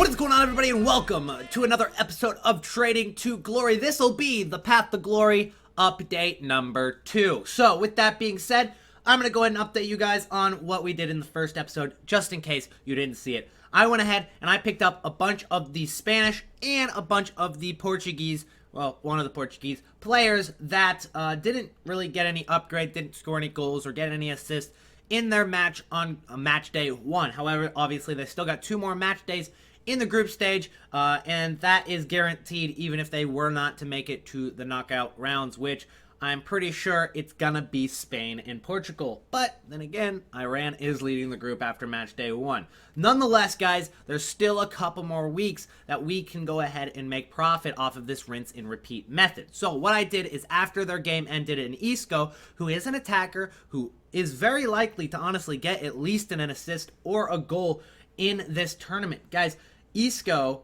What is going on, everybody, and welcome to another episode of Trading to Glory. This will be the Path to Glory update number 2. So with that being said, I'm going to go ahead and update you guys on what we did in the first episode, just in case you didn't see it. I went ahead and I picked up a bunch of the Spanish and a bunch of the Portuguese, well, one of the Portuguese players that didn't really get any upgrade, didn't score any goals or get any assists in their match on match day 1. However, obviously they still got 2 more match days in the group stage, and that is guaranteed even if they were not to make it to the knockout rounds, which I'm pretty sure it's gonna be Spain and Portugal. But then again, Iran is leading the group after match day 1. Nonetheless, guys, there's still a couple more weeks that we can go ahead and make profit off of this rinse and repeat method. So what I did is, after their game ended, in Isco, who is an attacker, who is very likely to honestly get at least an assist or a goal in this tournament. Guys, Isco,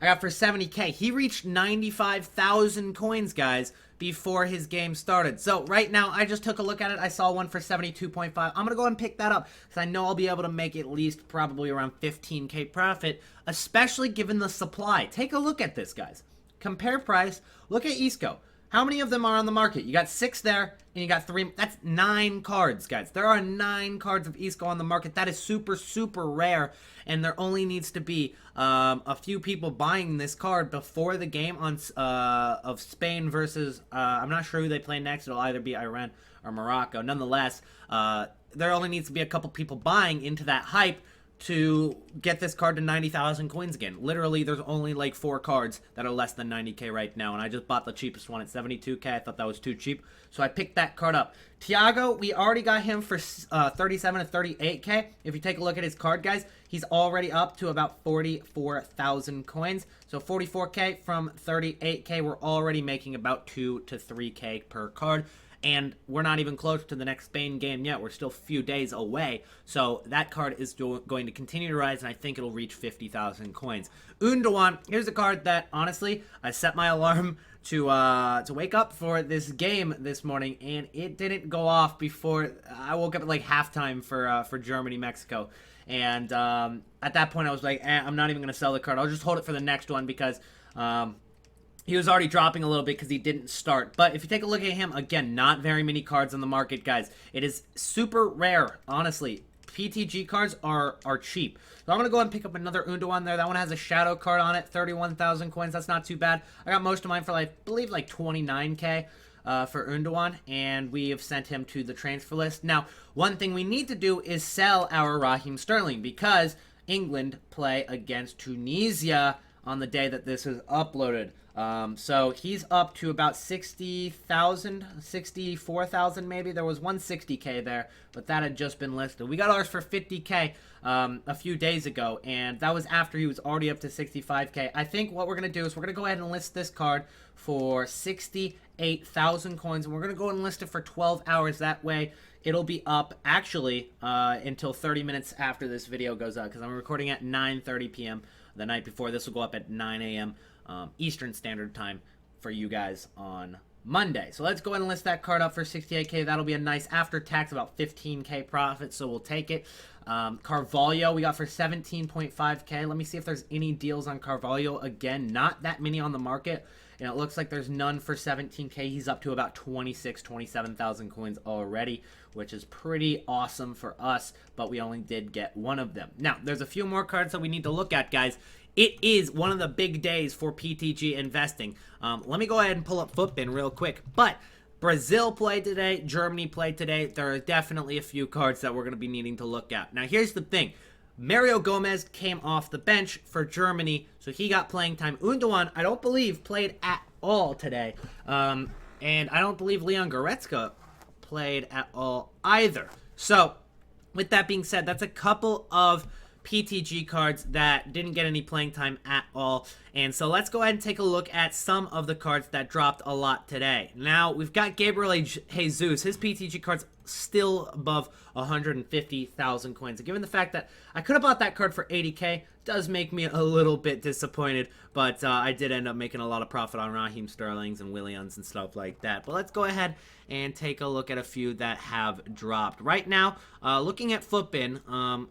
I got for 70k. He reached 95,000 coins, guys, before his game started. So right now, I just took a look at it. I saw one for 72.5. I'm going to go ahead and pick that up because I know I'll be able to make at least probably around 15k profit, especially given the supply. Take a look at this, guys. Compare price. Look at Isco. How many of them are on the market? You got 6 there, and you got 3. That's 9 cards, guys. There are 9 cards of Isco on the market. That is super, super rare, and there only needs to be a few people buying this card before the game on of Spain versus, I'm not sure who they play next. It'll either be Iran or Morocco. Nonetheless, there only needs to be a couple people buying into that hype to get this card to 90,000 coins again. Literally, there's only like 4 cards that are less than 90k right now, and I just bought the cheapest one at 72k. I thought that was too cheap, so I picked that card up. Thiago, we already got him for 37 to 38k. If you take a look at his card, guys, he's already up to about 44,000 coins. So 44k from 38k, we're already making about 2 to 3k per card. And we're not even close to the next Spain game yet. We're still a few days away. So that card is going to continue to rise, and I think it'll reach 50,000 coins. Undawan, here's a card that, honestly, I set my alarm to wake up for this game this morning, and it didn't go off before I woke up at like halftime for Germany-Mexico. And at that point, I was like, I'm not even going to sell the card. I'll just hold it for the next one because he was already dropping a little bit because he didn't start. But if you take a look at him, again, not very many cards on the market, guys. It is super rare, honestly. PTG cards are cheap. So I'm going to go ahead and pick up another Undawan there. That one has a shadow card on it, 31,000 coins. That's not too bad. I got most of mine for, I believe, like 29k for Undawan, and we have sent him to the transfer list. Now, one thing we need to do is sell our Raheem Sterling because England play against Tunisia on the day that this is uploaded. So he's up to about 60,000, 64,000 maybe. There was 160k there, but that had just been listed. We got ours for 50k a few days ago, and that was after he was already up to 65k. I think what we're going to do is we're going to go ahead and list this card for 68,000 coins, and we're going to go and list it for 12 hours. That way it'll be up actually until 30 minutes after this video goes up, because I'm recording at 9:30 p.m. the night before. This will go up at 9 a.m. Eastern Standard Time for you guys on Monday. So let's go ahead and list that card up for 68k. That'll be a nice after-tax about 15k profit, so we'll take it. Carvalho we got for 17.5k. Let me see if there's any deals on Carvalho. Again, not that many on the market, and it looks like there's none for 17k. He's up to about 27,000 coins already, which is pretty awesome for us, but we only did get one of them. Now, there's a few more cards that we need to look at, guys. It is one of the big days for PTG investing. Let me go ahead and pull up Footbin real quick. But Brazil played today. Germany played today. There are definitely a few cards that we're going to be needing to look at. Now, here's the thing. Mario Gomez came off the bench for Germany, so he got playing time. Undawan, I don't believe, played at all today. And I don't believe Leon Goretzka played at all either. So, with that being said, that's a couple of PTG cards that didn't get any playing time at all. And so let's go ahead and take a look at some of the cards that dropped a lot today. Now, we've got Gabriel Jesus. His PTG card's still above 150,000 coins. And given the fact that I could have bought that card for 80k, does make me a little bit disappointed, but I did end up making a lot of profit on Raheem Sterlings and Williams and stuff like that. But let's go ahead and take a look at a few that have dropped. Right now, looking at Footbin,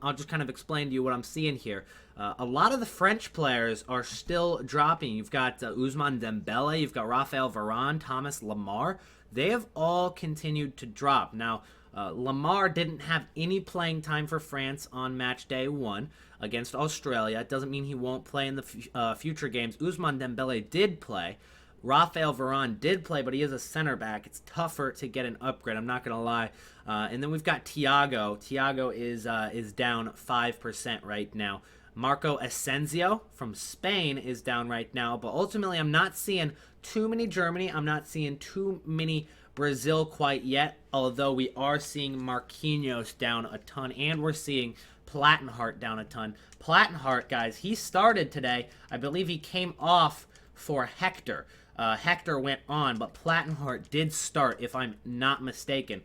I'll just kind of explain to you what I'm seeing here. A lot of the French players are still dropping. You've got Ousmane Dembele, you've got Raphael Varane, Thomas Lemar. They have all continued to drop. Now, Lemar didn't have any playing time for France on match day 1 against Australia. It doesn't mean he won't play in the future games. Ousmane Dembele did play. Raphael Varane did play, but he is a center back. It's tougher to get an upgrade, I'm not going to lie. And then we've got Thiago. Thiago is down 5% right now. Marco Asensio from Spain is down right now, but ultimately I'm not seeing too many Germany. I'm not seeing too many Brazil quite yet, although we are seeing Marquinhos down a ton, and we're seeing Plattenhardt down a ton. Plattenhardt, guys, he started today. I believe he came off for Hector. Hector went on, but Plattenhardt did start, if I'm not mistaken.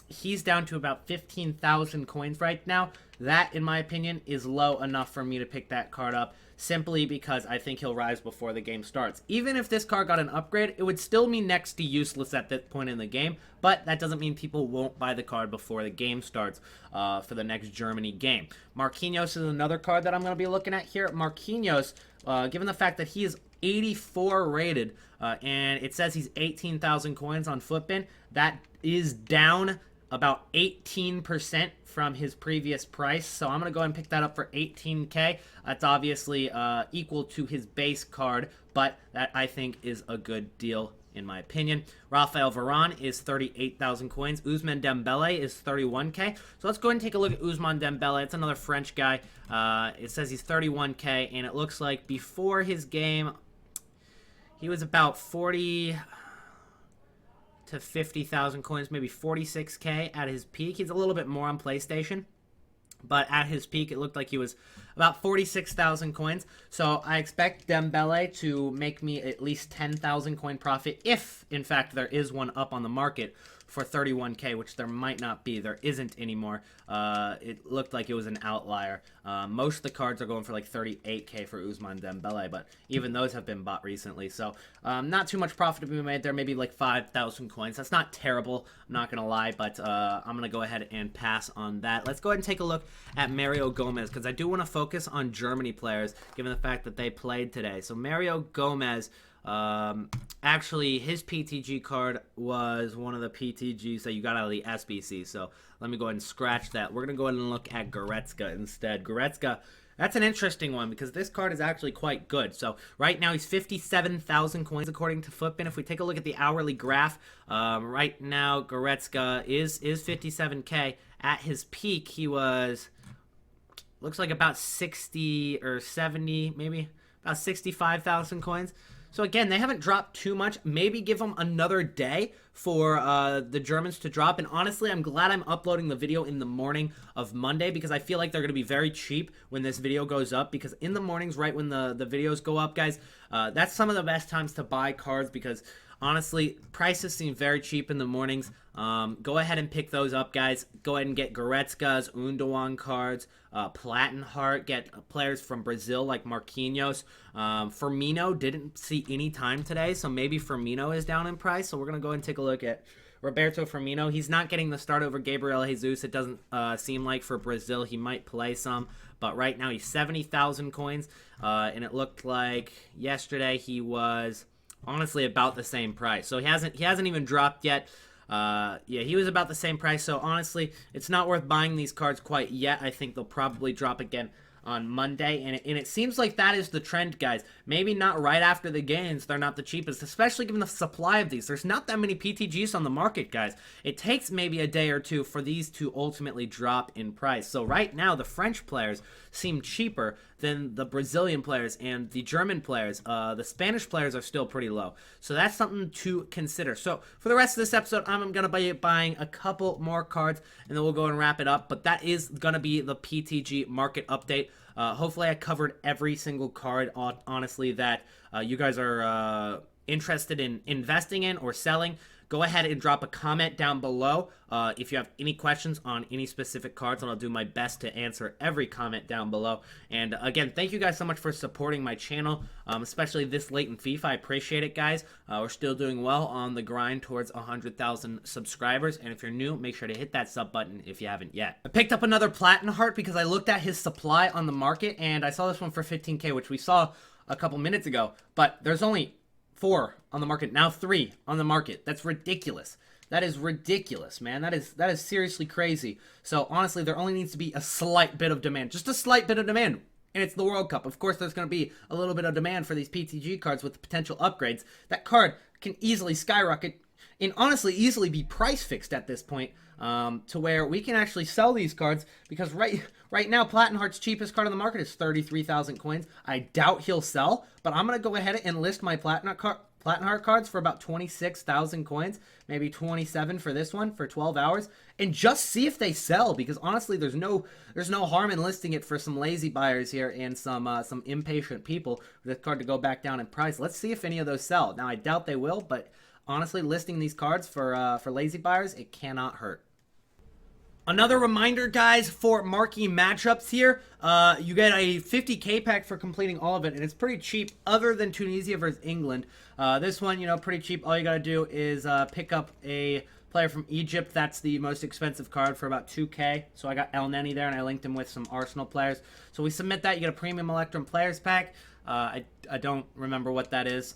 He's down to about 15,000 coins right now. That, in my opinion, is low enough for me to pick that card up, simply because I think he'll rise before the game starts. Even if this card got an upgrade, it would still be next to useless at this point in the game, but that doesn't mean people won't buy the card before the game starts for the next Germany game. Marquinhos is another card that I'm going to be looking at here. Marquinhos, given the fact that he is 84 rated, and it says he's 18,000 coins on Futbin, that is down about 18% from his previous price. So I'm going to go ahead and pick that up for 18k. That's obviously equal to his base card, but that I think is a good deal in my opinion. Raphael Varane is 38,000 coins. Ousmane Dembele is 31k. So let's go ahead and take a look at Ousmane Dembele. It's another French guy. It says he's 31k, and it looks like before his game, he was about 40 to 50,000 coins, maybe 46k at his peak. He's a little bit more on PlayStation, but at his peak, it looked like he was about 46,000 coins. So I expect Dembele to make me at least 10,000 coin profit if, in fact, there is one up on the market for 31k, which there might not be. There isn't anymore. It looked like it was an outlier. Most of the cards are going for like 38k for Ousmane Dembele, but even those have been bought recently. So not too much profit to be made there, maybe like 5,000 coins. That's not terrible, I'm not going to lie, but I'm going to go ahead and pass on that. Let's go ahead and take a look at Mario Gomez, because I do want to focus on Germany players, given the fact that they played today. So Mario Gomez, actually his PTG card was one of the PTGs that you got out of the SBC, so let me go ahead and scratch that. We're going to go ahead and look at Goretzka instead. Goretzka, that's an interesting one because this card is actually quite good. So right now he's 57,000 coins according to Futbin. If we take a look at the hourly graph, right now Goretzka is 57k. At his peak he was, looks like about 60 or 70, maybe about 65,000 coins. So again, they haven't dropped too much. Maybe give them another day for the Germans to drop. And honestly, I'm glad I'm uploading the video in the morning of Monday, because I feel like they're going to be very cheap when this video goes up. Because in the mornings, right when the videos go up, guys, that's some of the best times to buy cards, because honestly, prices seem very cheap in the mornings. Go ahead and pick those up, guys. Go ahead and get Goretzka's, Undawan cards, Plattenhardt, get players from Brazil like Marquinhos. Firmino didn't see any time today, so maybe Firmino is down in price. So we're going to go and take a look at Roberto Firmino. He's not getting the start over Gabriel Jesus. It doesn't seem like for Brazil. He might play some, but right now he's 70,000 coins, and it looked like yesterday he was honestly about the same price. So he hasn't even dropped yet. Yeah, he was about the same price. So honestly, it's not worth buying these cards quite yet. I think they'll probably drop again on Monday, and it seems like that is the trend, guys. Maybe not right after the games, they're not the cheapest, especially given the supply of these. There's not that many PTGs on the market, guys. It takes maybe a day or two for these to ultimately drop in price. So right now, the French players seem cheaper than the Brazilian players and the German players. The Spanish players are still pretty low. So that's something to consider. So for the rest of this episode, I'm going to be buying a couple more cards, and then we'll go and wrap it up. But that is going to be the PTG market update. Hopefully I covered every single card, honestly, that you guys are interested in investing in or selling. go ahead and drop a comment down below if you have any questions on any specific cards, and I'll do my best to answer every comment down below. And again, thank you guys so much for supporting my channel, especially this late in FIFA. I appreciate it, guys. We're still doing well on the grind towards 100,000 subscribers, and if you're new, make sure to hit that sub button if you haven't yet. I picked up another Platinum Heart because I looked at his supply on the market, and I saw this one for 15K, which we saw a couple minutes ago, but there's only 4 on the market, now 3 on the market. That's ridiculous. That is ridiculous, man. That is seriously crazy. So honestly, there only needs to be a slight bit of demand, just a slight bit of demand, and it's the World Cup. Of course, there's going to be a little bit of demand for these PTG cards with potential upgrades. That card can easily skyrocket and honestly easily be price fixed at this point, to where we can actually sell these cards, because right now Platinum Heart's cheapest card on the market is 33,000 coins. I doubt he'll sell, but I'm going to go ahead and list my Platinum Heart cards for about 26,000 coins, maybe 27 for this one for 12 hours, and just see if they sell, because honestly there's no harm in listing it for some lazy buyers here and some impatient people for this card to go back down in price. Let's see if any of those sell. Now I doubt they will, but honestly, listing these cards for lazy buyers, it cannot hurt. Another reminder, guys, for marquee matchups here, you get a 50k pack for completing all of it, and it's pretty cheap other than Tunisia versus England. This one, pretty cheap. All you got to do is pick up a player from Egypt. That's the most expensive card for about 2k. So I got El Neni there, and I linked him with some Arsenal players. So we submit that. You get a premium Electrum players pack. I don't remember what that is,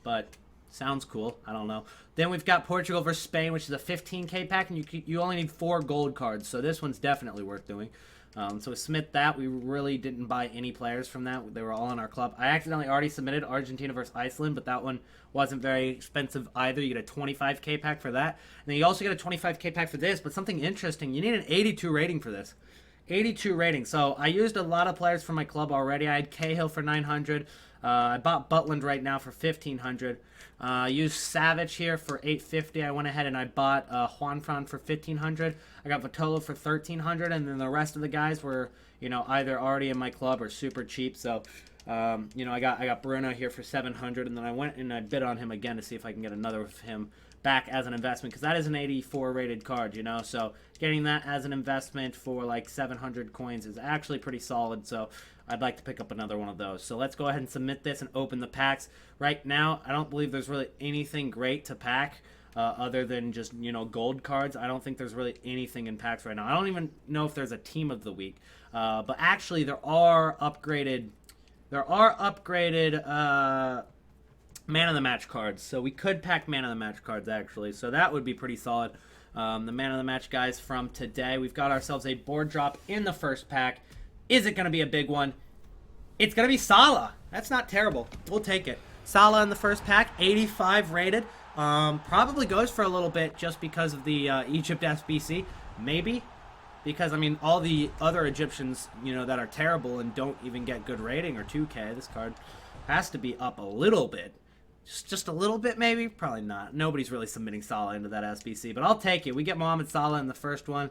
but sounds cool. I don't know. Then we've got Portugal versus Spain, which is a 15k pack, and you only need 4 gold cards, so this one's definitely worth doing. So we submit that. We really didn't buy any players from that. They were all in our club. I accidentally already submitted Argentina versus Iceland, but that one wasn't very expensive either. You get a 25k pack for that. And then you also get a 25k pack for this, but something interesting, you need an 82 rating for this. 82 rating. So I used a lot of players from my club already. I had Cahill for 900. I bought Butland right now for 1,500. Used Savage here for 850. I went ahead and I bought Juanfran for 1,500. I got Vitolo for 1,300, and then the rest of the guys were, either already in my club or super cheap. So, I got Bruno here for 700, and then I went and I bid on him again to see if I can get another of him back as an investment, because that is an 84 rated card, so getting that as an investment for like 700 coins is actually pretty solid. So I'd like to pick up another one of those. So let's go ahead and submit this and open the packs. Right now, I don't believe there's really anything great to pack other than just, gold cards. I don't think there's really anything in packs right now. I don't even know if there's a team of the week. But actually, there are upgraded man of the match cards. So we could pack man of the match cards, actually. So that would be pretty solid. The man of the match guys from today. We've got ourselves a board drop in the first pack. Is it going to be a big one? It's going to be Salah. That's not terrible. We'll take it. Salah in the first pack, 85 rated. Probably goes for a little bit just because of the Egypt SBC. Maybe. Because, all the other Egyptians, that are terrible and don't even get good rating or 2K, this card has to be up a little bit. Just a little bit, maybe? Probably not. Nobody's really submitting Salah into that SBC, but I'll take it. We get Mohamed Salah in the first one.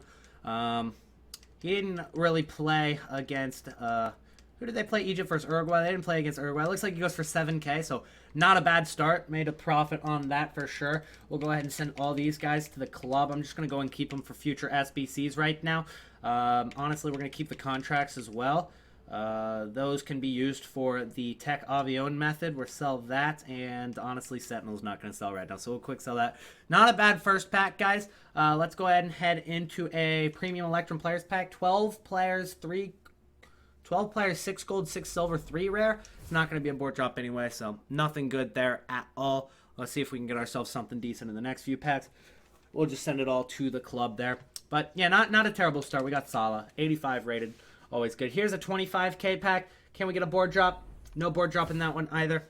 He didn't really play against, who did they play? Egypt versus Uruguay. They didn't play against Uruguay. It looks like he goes for 7K, so not a bad start. Made a profit on that for sure. We'll go ahead and send all these guys to the club. I'm just going to go and keep them for future SBCs right now. Honestly, we're going to keep the contracts as well. Those can be used for the Tech Avion method. We'll sell that, and honestly, Sentinel's not going to sell right now, so we'll quick sell that. Not a bad first pack, guys. Let's go ahead and head into a Premium Electrum Players pack. 12 players, 6 gold, 6 silver, 3 rare. It's not going to be a board drop anyway, so nothing good there at all. Let's see if we can get ourselves something decent in the next few packs. We'll just send it all to the club there. But, yeah, not a terrible start. We got Salah, 85 rated. Always good. Here's a 25k pack. Can we get a board drop? No board drop in that one either.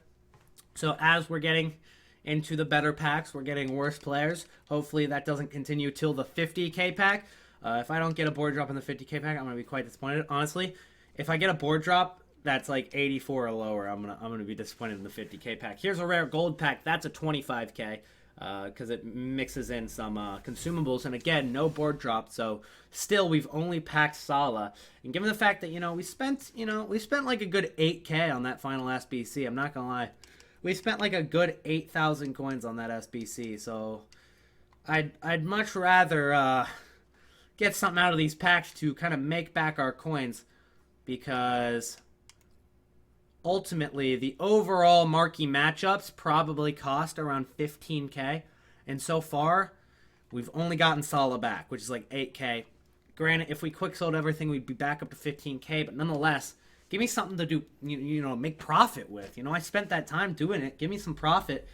So as we're getting into the better packs, we're getting worse players. Hopefully that doesn't continue till the 50k pack. If I don't get a board drop in the 50k pack, I'm going to be quite disappointed. Honestly, if I get a board drop that's like 84 or lower, I'm gonna be disappointed in the 50k pack. Here's a rare gold pack. That's a 25k. Because it mixes in some consumables, and again, no board drop. So still, we've only packed Salah, and given the fact that we spent like a good 8k on that final SBC. I'm not gonna lie, we spent like a good 8,000 coins on that SBC. So I'd much rather get something out of these packs to kind of make back our coins, because ultimately the overall marquee matchups probably cost around 15k, and so far we've only gotten Salah back, which is like 8k. Granted, if we quick sold everything, we'd be back up to 15k, but nonetheless, give me something to do, you know, make profit with. You know, I spent that time doing it. Give me some profit.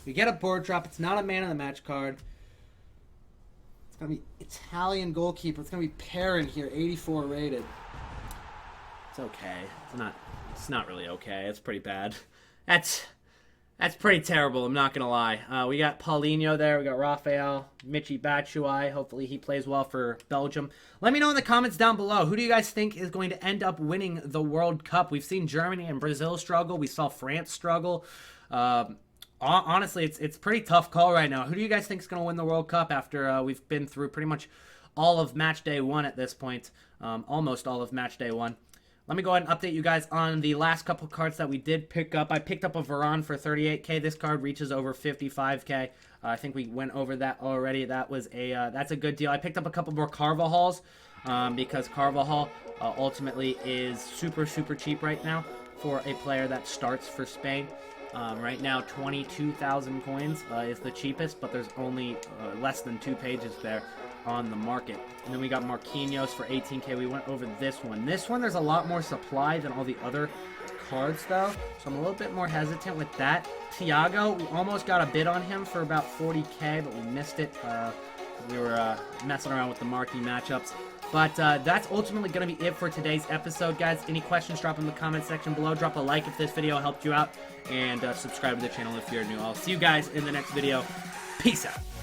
We get a board drop. It's not a man of the match card. It's going to be Italian goalkeeper. It's going to be Perrin here, 84 rated. It's okay. It's not really okay. It's pretty bad. That's pretty terrible, I'm not going to lie. We got Paulinho there. We got Rafael, Michy Batshuayi. Hopefully he plays well for Belgium. Let me know in the comments down below. Who do you guys think is going to end up winning the World Cup? We've seen Germany and Brazil struggle. We saw France struggle. Honestly, it's pretty tough call right now. Who do you guys think is going to win the World Cup after we've been through pretty much all of match day 1 at this point? Almost all of match day 1. Let me go ahead and update you guys on the last couple cards that we did pick up. I picked up a Varane for 38k. This card reaches over 55k. I think we went over that already. That's a good deal. I picked up a couple more Carvajals because Carvajal ultimately is super cheap right now for a player that starts for Spain. Right now, 22,000 coins is the cheapest, but there's only less than 2 pages there on the market. And then we got Marquinhos for 18k. We went over this one. This one, there's a lot more supply than all the other cards, though, so I'm a little bit more hesitant with that. Thiago, we almost got a bid on him for about 40k, but we missed it. We were messing around with the marquee matchups. But that's ultimately going to be it for today's episode, guys. Any questions, drop in the comment section below. Drop a like if this video helped you out, and subscribe to the channel if you're new. I'll see you guys in the next video. Peace out.